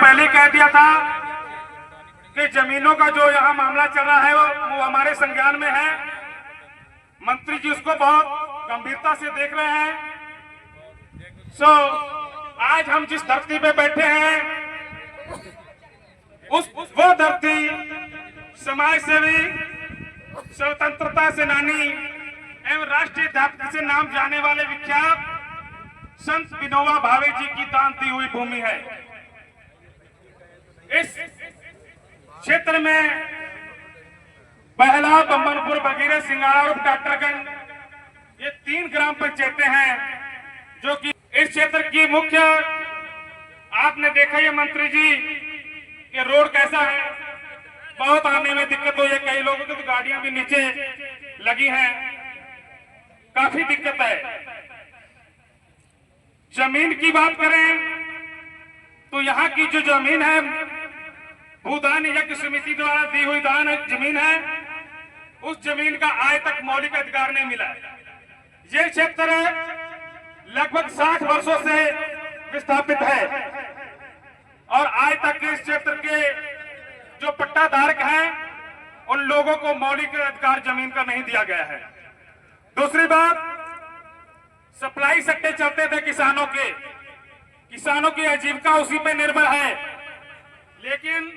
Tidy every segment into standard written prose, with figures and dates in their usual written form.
पहले ही कह दिया था कि जमीनों का जो यहाँ मामला चल रहा है वो हमारे संज्ञान में है। मंत्री जी उसको बहुत गंभीरता से देख रहे हैं। आज हम जिस धरती पे बैठे हैं वो धरती समाज सेवी, स्वतंत्रता सेनानी एवं राष्ट्रीय अध्यापक से नाम जाने वाले विख्यात संत विनोबा भावे जी की दान दी हुई भूमि है। इस क्षेत्र में बहला, बम्बनपुर, बगीरा, सिंगाड़ा और डॉक्टरगंज ये 3 ग्राम पंचायतें हैं जो कि इस क्षेत्र की मुख्य। आपने देखा ये मंत्री जी ये रोड कैसा है, बहुत आने में दिक्कत हुई है। कई लोगों की तो गाड़ियां भी नीचे लगी हैं, काफी दिक्कत है। जमीन की बात करें तो यहाँ की जो जमीन है भूदान यज्ञ समिति द्वारा दी हुई दान जमीन है, उस जमीन का आज तक मौलिक अधिकार नहीं मिला। ये क्षेत्र लगभग 60 वर्षों से विस्थापित है और आज तक इस क्षेत्र के जो पट्टाधारक हैं उन लोगों को मौलिक अधिकार जमीन का नहीं दिया गया है। दूसरी बात, सप्लाई सट्टे चलते थे किसानों की आजीविका उसी पे निर्भर है, लेकिन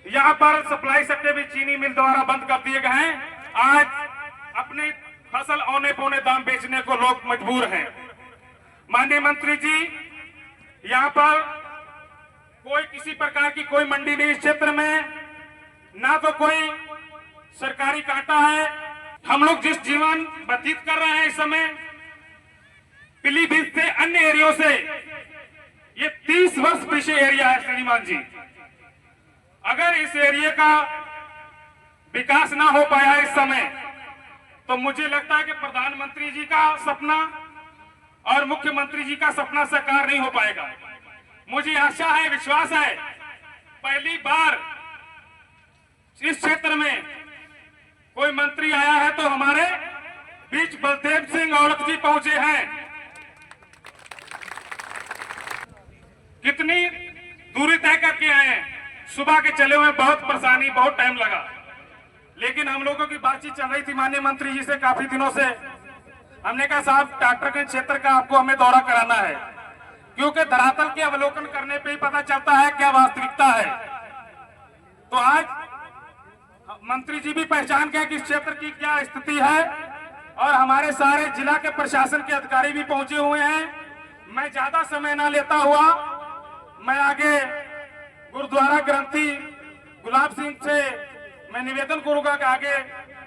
यहाँ पर सप्लाई सट्टे भी चीनी मिल द्वारा बंद कर दिए गए हैं। आज अपनी फसल औने पौने दाम बेचने को लोग मजबूर हैं। माननीय मंत्री जी, यहाँ पर कोई किसी प्रकार की कोई मंडी नहीं, इस क्षेत्र में ना तो कोई सरकारी कांटा है। हम लोग जिस जीवन व्यतीत कर रहे हैं इस समय पीलीभीत से अन्य एरियो से, ये 30 वर्ष पीछे एरिया है श्रीमान जी। अगर इस एरिया का विकास ना हो पाया इस समय तो मुझे लगता है कि प्रधानमंत्री जी का सपना और मुख्यमंत्री जी का सपना साकार नहीं हो पाएगा। मुझे आशा है, विश्वास है, पहली बार इस क्षेत्र में कोई मंत्री आया है तो हमारे बीच बलदेव सिंह औलख जी पहुंचे हैं। कितनी दूरी तय करके आए हैं, सुबह के चले हुए, बहुत परेशानी, बहुत टाइम लगा, लेकिन हम लोगों की बातचीत चल रही थी माननीय मंत्री जी से काफी दिनों से। हमने कहा साहब डॉक्टरगंज क्षेत्र का आपको हमें दौरा कराना है, क्योंकि धरातल के अवलोकन करने पे ही पता चलता है क्या वास्तविकता है। तो आज मंत्री जी भी पहचान गए कि इस क्षेत्र की क्या स्थिति है और हमारे सारे जिला के प्रशासन के अधिकारी भी पहुंचे हुए हैं। मैं ज्यादा समय ना लेता हुआ मैं आगे गुरुद्वारा ग्रंथी गुलाब सिंह से मैं निवेदन करूंगा कि आगे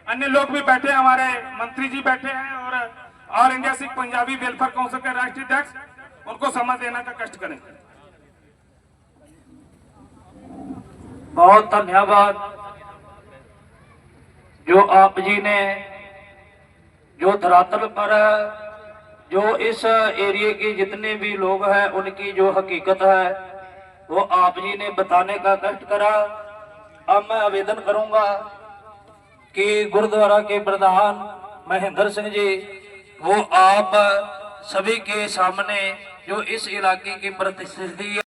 अन्य लोग भी बैठे, हमारे मंत्री जी बैठे हैं और all India Sikh Punjabi welfare council के राष्ट्रीय अध्यक्ष, उनको समझ देने का कष्ट करें। बहुत धन्यवाद जो आप जी ने जो धरातल पर जो इस एरिया के जितने भी लोग हैं उनकी जो हकीकत है वो आप जी ने बताने का कष्ट करा। अब मैं आवेदन करूंगा कि गुरुद्वारा के प्रधान महेंद्र सिंह जी वो आप सभी के सामने जो इस इलाके की परिस्थिति